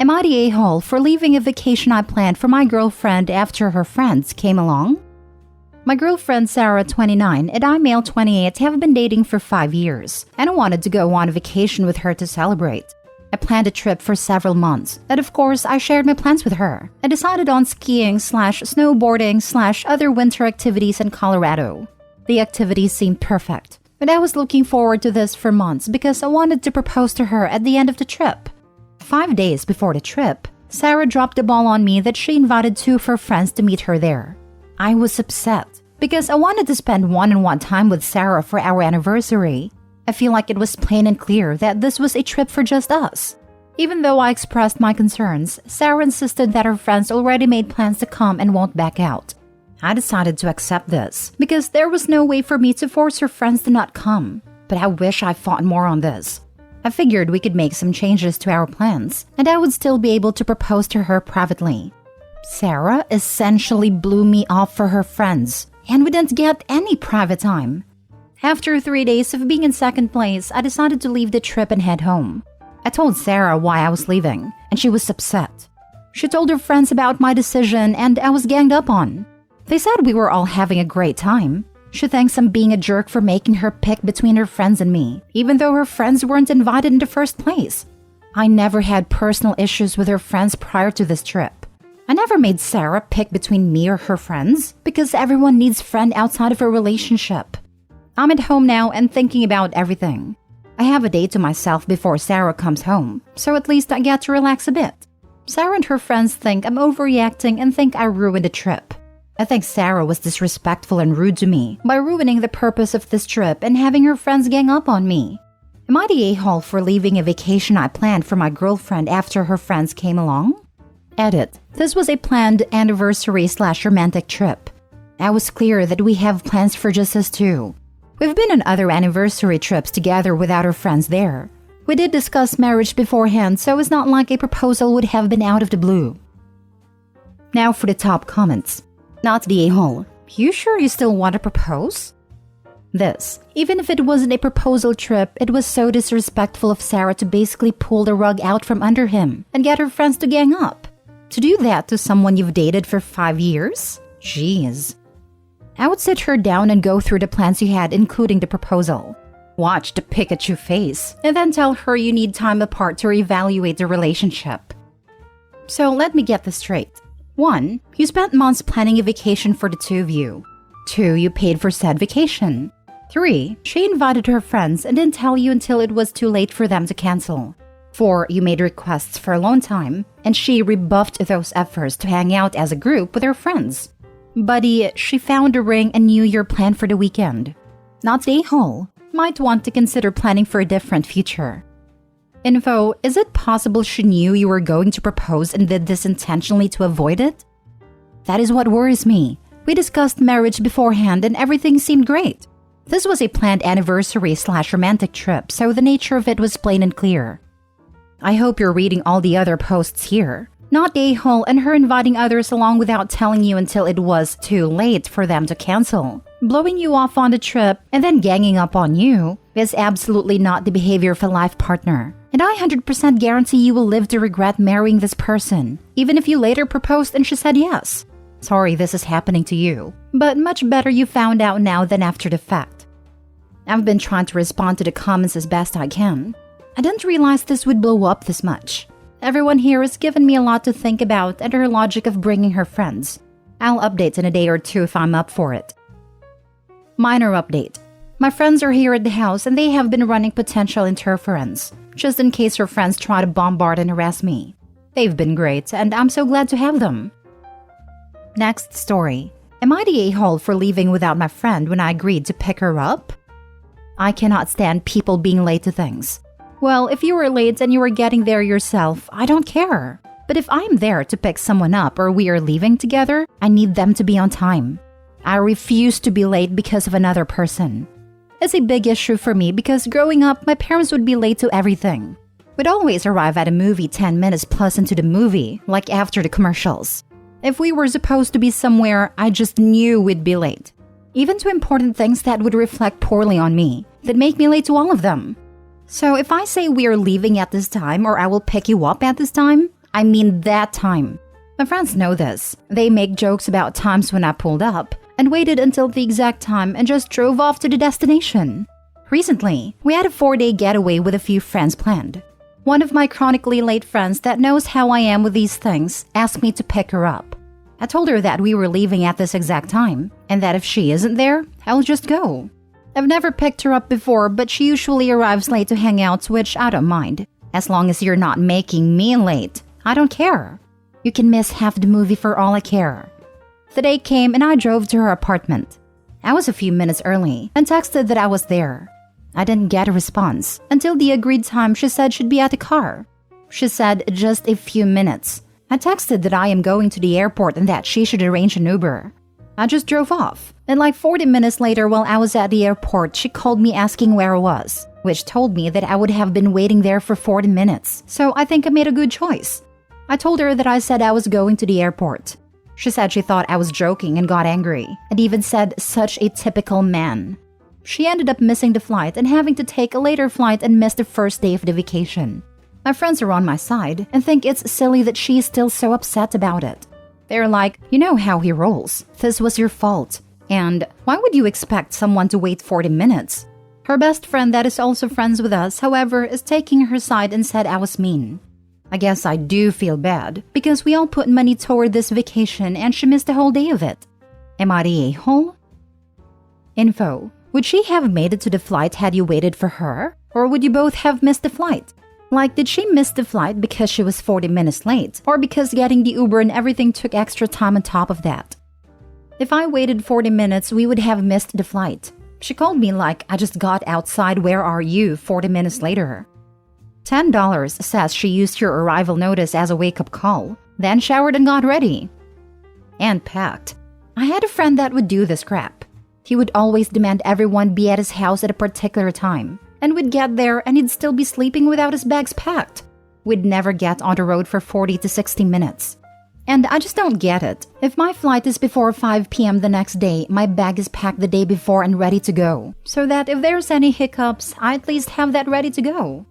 Am I the a-hole for leaving a vacation I planned for my girlfriend after her friends came along? My girlfriend Sarah, 29, and I, male 28, have been dating for 5 years, and I wanted to go on a vacation with her to celebrate. I planned a trip for several months, and of course, I shared my plans with her. I decided on skiing/snowboarding/other winter activities in Colorado. The activities seemed perfect, and I was looking forward to this for months because I wanted to propose to her at the end of the trip. 5 days before the trip, Sarah dropped the ball on me that she invited 2 of her friends to meet her there. I was upset because I wanted to spend one-on-one time with Sarah for our anniversary. I feel like it was plain and clear that this was a trip for just us. Even though I expressed my concerns, Sarah insisted that her friends already made plans to come and won't back out. I decided to accept this because there was no way for me to force her friends to not come. But I wish I fought more on this. I figured we could make some changes to our plans, and I would still be able to propose to her privately. Sarah essentially blew me off for her friends, and we didn't get any private time. After 3 days of being in second place, I decided to leave the trip and head home. I told Sarah why I was leaving, and she was upset. She told her friends about my decision, and I was ganged up on. They said we were all having a great time. She thinks I'm being a jerk for making her pick between her friends and me, even though her friends weren't invited in the first place. I never had personal issues with her friends prior to this trip. I never made Sarah pick between me or her friends because everyone needs a friend outside of a relationship. I'm at home now and thinking about everything. I have a day to myself before Sarah comes home, so at least I get to relax a bit. Sarah and her friends think I'm overreacting and think I ruined the trip. I think Sarah was disrespectful and rude to me by ruining the purpose of this trip and having her friends gang up on me. Am I the a-hole for leaving a vacation I planned for my girlfriend after her friends came along? Edit. This was a planned anniversary/romantic trip. I was clear that we have plans for just us two. We've been on other anniversary trips together without our friends there. We did discuss marriage beforehand, so it's not like a proposal would have been out of the blue. Now for the top comments. Not the a-hole. You sure you still want to propose? This. Even if it wasn't a proposal trip, it was so disrespectful of Sarah to basically pull the rug out from under him and get her friends to gang up. To do that to someone you've dated for 5 years? Jeez. I would sit her down and go through the plans you had, including the proposal. Watch the Pikachu face, and then tell her you need time apart to reevaluate the relationship. So let me get this straight. 1. You spent months planning a vacation for the 2 of you. 2. You paid for said vacation. 3. She invited her friends and didn't tell you until it was too late for them to cancel. 4. You made requests for alone time, and she rebuffed those efforts to hang out as a group with her friends. Buddy, she found a ring and knew your plan for the weekend. Not the a-hole. Might want to consider planning for a different future. Info, is it possible she knew you were going to propose and did this intentionally to avoid it? That is what worries me. We discussed marriage beforehand and everything seemed great. This was a planned anniversary/romantic trip, so the nature of it was plain and clear. I hope you're reading all the other posts here. Not the a-hole and her inviting others along without telling you until it was too late for them to cancel. Blowing you off on the trip and then ganging up on you is absolutely not the behavior of a life partner. And I 100% guarantee you will live to regret marrying this person, even if you later proposed and she said yes. Sorry this is happening to you, but much better you found out now than after the fact. I've been trying to respond to the comments as best I can. I didn't realize this would blow up this much. Everyone here has given me a lot to think about and her logic of bringing her friends. I'll update in a day or 2 if I'm up for it. Minor update. My friends are here at the house and they have been running potential interference, just in case her friends try to bombard and harass me. They've been great and I'm so glad to have them. Next story. Am I the a-hole for leaving without my friend when I agreed to pick her up? I cannot stand people being late to things. Well, if you were late and you were getting there yourself, I don't care. But if I'm there to pick someone up or we are leaving together, I need them to be on time. I refuse to be late because of another person. It's a big issue for me because growing up, my parents would be late to everything. We'd always arrive at a movie 10 minutes plus into the movie, like after the commercials. If we were supposed to be somewhere, I just knew we'd be late. Even to important things that would reflect poorly on me, that make me late to all of them. So if I say we are leaving at this time or I will pick you up at this time, I mean that time. My friends know this. They make jokes about times when I pulled up and waited until the exact time and just drove off to the destination. Recently, we had a 4-day getaway with a few friends planned. One of my chronically late friends that knows how I am with these things asked me to pick her up. I told her that we were leaving at this exact time and that if she isn't there, I'll just go. I've never picked her up before, but she usually arrives late to hang out, which I don't mind. As long as you're not making me late, I don't care. You can miss half the movie for all I care. The day came and I drove to her apartment. I was a few minutes early and texted that I was there. I didn't get a response until the agreed time she said she'd be at the car. She said just a few minutes. I texted that I am going to the airport and that she should arrange an Uber. I just drove off, and like 40 minutes later while I was at the airport, she called me asking where I was, which told me that I would have been waiting there for 40 minutes, so I think I made a good choice. I told her that I said I was going to the airport. She said she thought I was joking and got angry, and even said such a typical man. She ended up missing the flight and having to take a later flight and miss the first day of the vacation. My friends are on my side and think it's silly that she is still so upset about it. They're like, you know how he rolls. This was your fault. And why would you expect someone to wait 40 minutes? Her best friend that is also friends with us, however, is taking her side and said I was mean. I guess I do feel bad because we all put money toward this vacation and she missed a whole day of it. Am I the a-hole? Info. Would she have made it to the flight had you waited for her? Or would you both have missed the flight? Like, did she miss the flight because she was 40 minutes late? Or because getting the Uber and everything took extra time on top of that? If I waited 40 minutes, we would have missed the flight. She called me like I just got outside where are you 40 minutes later. $10 says she used your arrival notice as a wake-up call, then showered and got ready. And packed. I had a friend that would do this crap. He would always demand everyone be at his house at a particular time, and we'd get there and he'd still be sleeping without his bags packed. We'd never get on the road for 40 to 60 minutes. And I just don't get it. If my flight is before 5 p.m. the next day, my bag is packed the day before and ready to go, so that if there's any hiccups, I at least have that ready to go.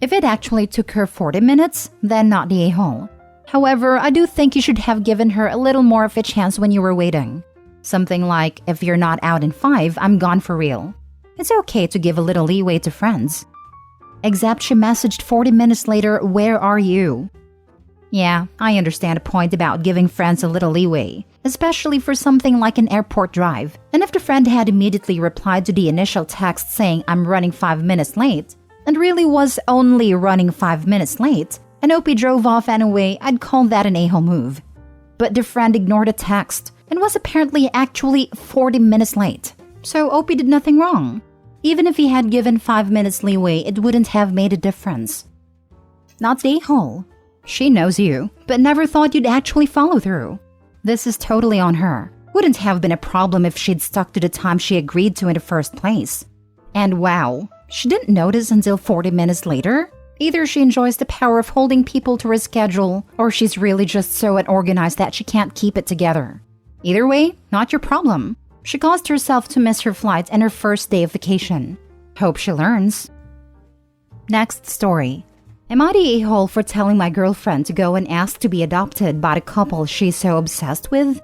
If it actually took her 40 minutes, then not the a-hole. However, I do think you should have given her a little more of a chance when you were waiting. Something like, if you're not out in 5, I'm gone for real. It's okay to give a little leeway to friends. Except she messaged 40 minutes later, where are you? Yeah, I understand a point about giving friends a little leeway, especially for something like an airport drive. And if the friend had immediately replied to the initial text saying I'm running 5 minutes late, and really was only running 5 minutes late, and Opie drove off anyway, I'd call that an a-hole move. But the friend ignored a text and was apparently actually 40 minutes late. So Opie did nothing wrong. Even if he had given 5 minutes leeway, it wouldn't have made a difference. Not the a-hole. She knows you, but never thought you'd actually follow through. This is totally on her. Wouldn't have been a problem if she'd stuck to the time she agreed to in the first place. And wow, she didn't notice until 40 minutes later? Either she enjoys the power of holding people to her schedule, or she's really just so unorganized that she can't keep it together. Either way, not your problem. She caused herself to miss her flight and her first day of vacation. Hope she learns. Next story. Am I the a-hole for telling my girlfriend to go and ask to be adopted by the couple she's so obsessed with?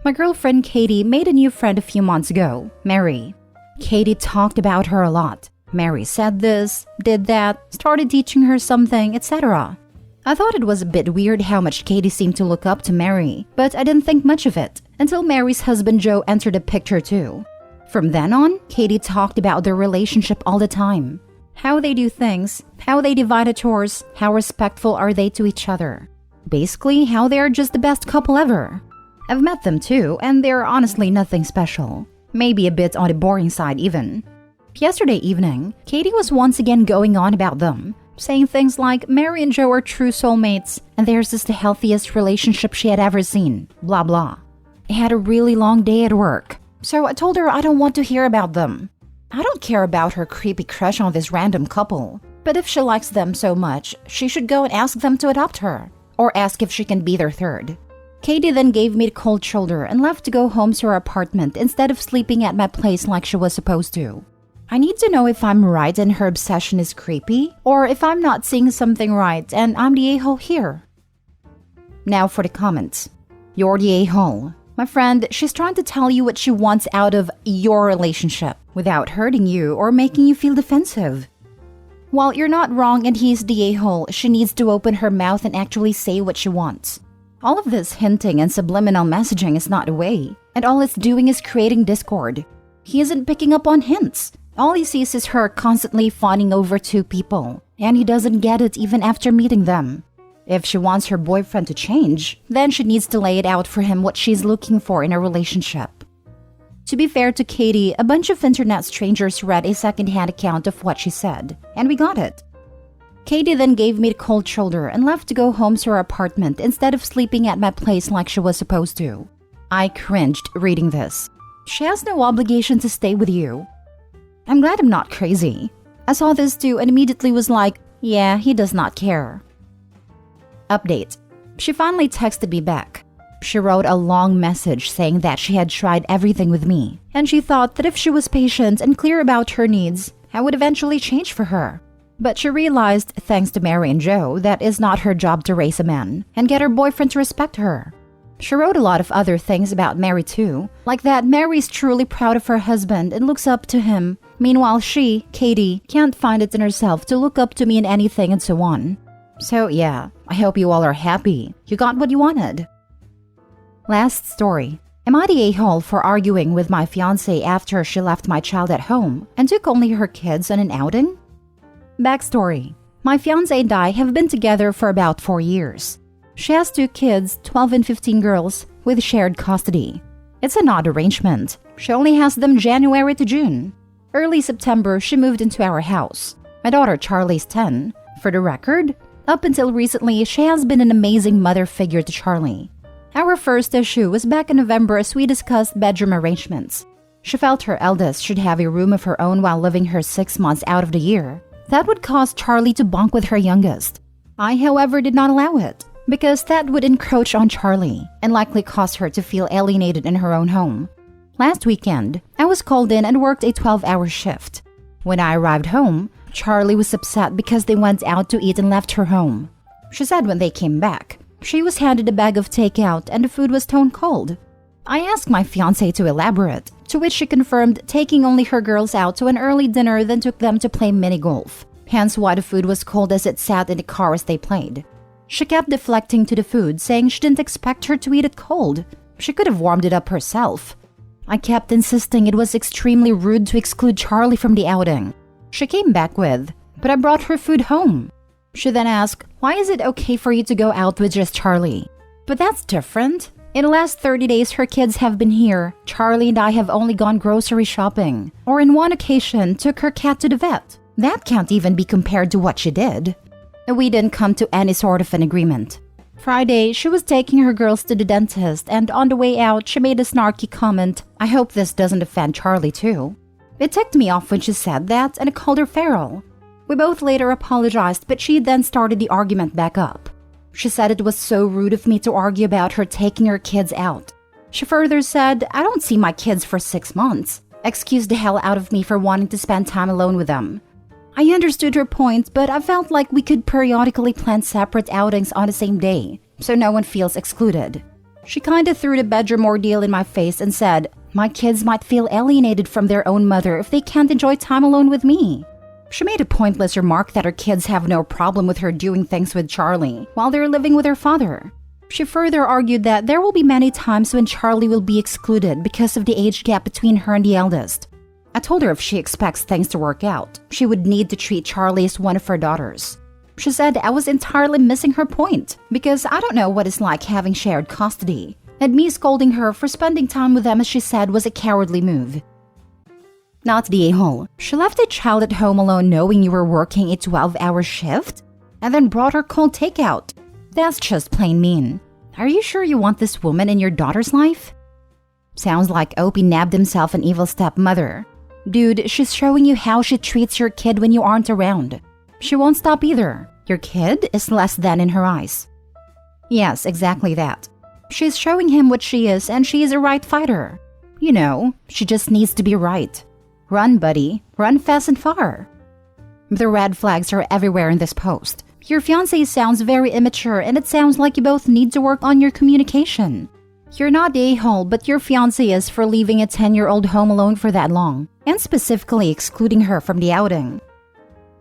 My girlfriend Katie made a new friend a few months ago, Mary. Katie talked about her a lot. Mary said this, did that, started teaching her something, etc. I thought it was a bit weird how much Katie seemed to look up to Mary, but I didn't think much of it until Mary's husband Joe entered the picture too. From then on, Katie talked about their relationship all the time. How they do things, how they divide the chores, how respectful are they to each other. Basically, how they are just the best couple ever. I've met them too, and they're honestly nothing special. Maybe a bit on the boring side even. Yesterday evening, Katie was once again going on about them, saying things like Mary and Joe are true soulmates, and theirs is the healthiest relationship she had ever seen, blah blah. I had a really long day at work, so I told her I don't want to hear about them. I don't care about her creepy crush on this random couple, but if she likes them so much, she should go and ask them to adopt her, or ask if she can be their third. Katie then gave me the cold shoulder and left to go home to her apartment instead of sleeping at my place like she was supposed to. I need to know if I'm right and her obsession is creepy, or if I'm not seeing something right and I'm the a-hole here. Now for the comments. You're the a-hole. My friend, she's trying to tell you what she wants out of your relationship without hurting you or making you feel defensive. While you're not wrong and he's the a-hole, she needs to open her mouth and actually say what she wants. All of this hinting and subliminal messaging is not the way, and all it's doing is creating discord. He isn't picking up on hints. All he sees is her constantly fawning over two people, and he doesn't get it even after meeting them. If she wants her boyfriend to change, then she needs to lay it out for him what she's looking for in a relationship. To be fair to Katie, a bunch of internet strangers read a second-hand account of what she said, and we got it. Katie then gave me the cold shoulder and left to go home to her apartment instead of sleeping at my place like she was supposed to. I cringed reading this. She has no obligation to stay with you. I'm glad I'm not crazy. I saw this too and immediately was like, yeah, he does not care. Update. She finally texted me back. She wrote a long message saying that she had tried everything with me, and she thought that if she was patient and clear about her needs, I would eventually change for her. But she realized, thanks to Mary and Joe, that it's not her job to raise a man and get her boyfriend to respect her. She wrote a lot of other things about Mary too, like that Mary's truly proud of her husband and looks up to him. Meanwhile, she, Katie, can't find it in herself to look up to me in anything and so on. So yeah, I hope you all are happy. You got what you wanted. Last story. Am I the a-hole for arguing with my fiancé after she left my child at home and took only her kids on an outing? Backstory. My fiancé and I have been together for about 4 years. She has 2 kids, 12 and 15 girls, with shared custody. It's an odd arrangement. She only has them January to June. Early September, she moved into our house. My daughter Charlie's 10. For the record, up until recently, she has been an amazing mother figure to Charlie. Our first issue was back in November as we discussed bedroom arrangements. She felt her eldest should have a room of her own while living her 6 months out of the year. That would cause Charlie to bunk with her youngest. I, however, did not allow it, because that would encroach on Charlie and likely cause her to feel alienated in her own home. Last weekend, I was called in and worked a 12-hour shift. When I arrived home, Charlie was upset because they went out to eat and left her home. She said when they came back, she was handed a bag of takeout and the food was stone cold. I asked my fiancé to elaborate, to which she confirmed taking only her girls out to an early dinner then took them to play mini-golf, hence why the food was cold as it sat in the car as they played. She kept deflecting to the food, saying she didn't expect her to eat it cold. She could have warmed it up herself. I kept insisting it was extremely rude to exclude Charlie from the outing. She came back with, but I brought her food home. She then asked, why is it okay for you to go out with just Charlie? But that's different. In the last 30 days her kids have been here, Charlie and I have only gone grocery shopping, or in one occasion took her cat to the vet. That can't even be compared to what she did. We didn't come to any sort of an agreement. Friday, she was taking her girls to the dentist, and on the way out, she made a snarky comment, I hope this doesn't offend Charlie too. It ticked me off when she said that, and I called her feral. We both later apologized, but she then started the argument back up. She said it was so rude of me to argue about her taking her kids out. She further said, I don't see my kids for 6 months. Excused the hell out of me for wanting to spend time alone with them. I understood her point, but I felt like we could periodically plan separate outings on the same day, so no one feels excluded. She kinda threw the bedroom ordeal in my face and said, my kids might feel alienated from their own mother if they can't enjoy time alone with me. She made a pointless remark that her kids have no problem with her doing things with Charlie while they're living with her father. She further argued that there will be many times when Charlie will be excluded because of the age gap between her and the eldest. I told her if she expects things to work out, she would need to treat Charlie as one of her daughters. She said I was entirely missing her point because I don't know what it's like having shared custody, and me scolding her for spending time with them as she said was a cowardly move. Not the a-hole. She left a child at home alone knowing you were working a 12-hour shift and then brought her cold takeout. That's just plain mean. Are you sure you want this woman in your daughter's life? Sounds like Opie nabbed himself an evil stepmother. Dude, she's showing you how she treats your kid when you aren't around. She won't stop either. Your kid is less than in her eyes. Yes, exactly that. She's showing him what she is and she is a right fighter. You know, she just needs to be right. Run, buddy. Run fast and far. The red flags are everywhere in this post. Your fiancé sounds very immature and it sounds like you both need to work on your communication. You're not the a-hole, but your fiancé is for leaving a 10-year-old home alone for that long, and specifically excluding her from the outing.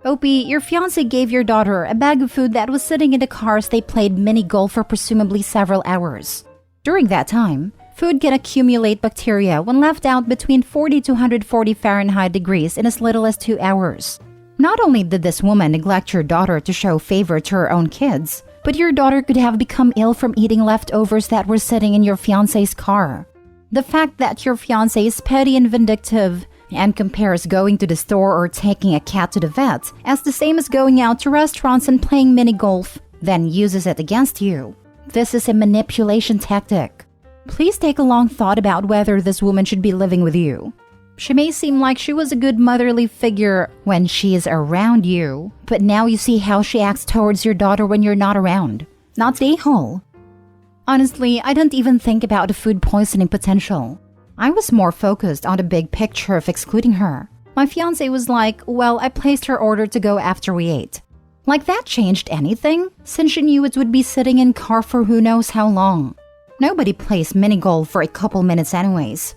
OP, your fiancé gave your daughter a bag of food that was sitting in the car as they played mini-golf for presumably several hours. During that time, food can accumulate bacteria when left out between 40 to 140 Fahrenheit degrees in as little as 2 hours. Not only did this woman neglect your daughter to show favor to her own kids, but your daughter could have become ill from eating leftovers that were sitting in your fiancé's car. The fact that your fiancé is petty and vindictive and compares going to the store or taking a cat to the vet as the same as going out to restaurants and playing mini-golf, then uses it against you. This is a manipulation tactic. Please take a long thought about whether this woman should be living with you. She may seem like she was a good motherly figure when she is around you, but now you see how she acts towards your daughter when you're not around. Not the a-hole. Honestly, I didn't even think about the food poisoning potential. I was more focused on the big picture of excluding her. My fiancé was like, well, I placed her order to go after we ate. Like that changed anything, since she knew it would be sitting in car for who knows how long. Nobody plays mini-golf for a couple minutes anyways.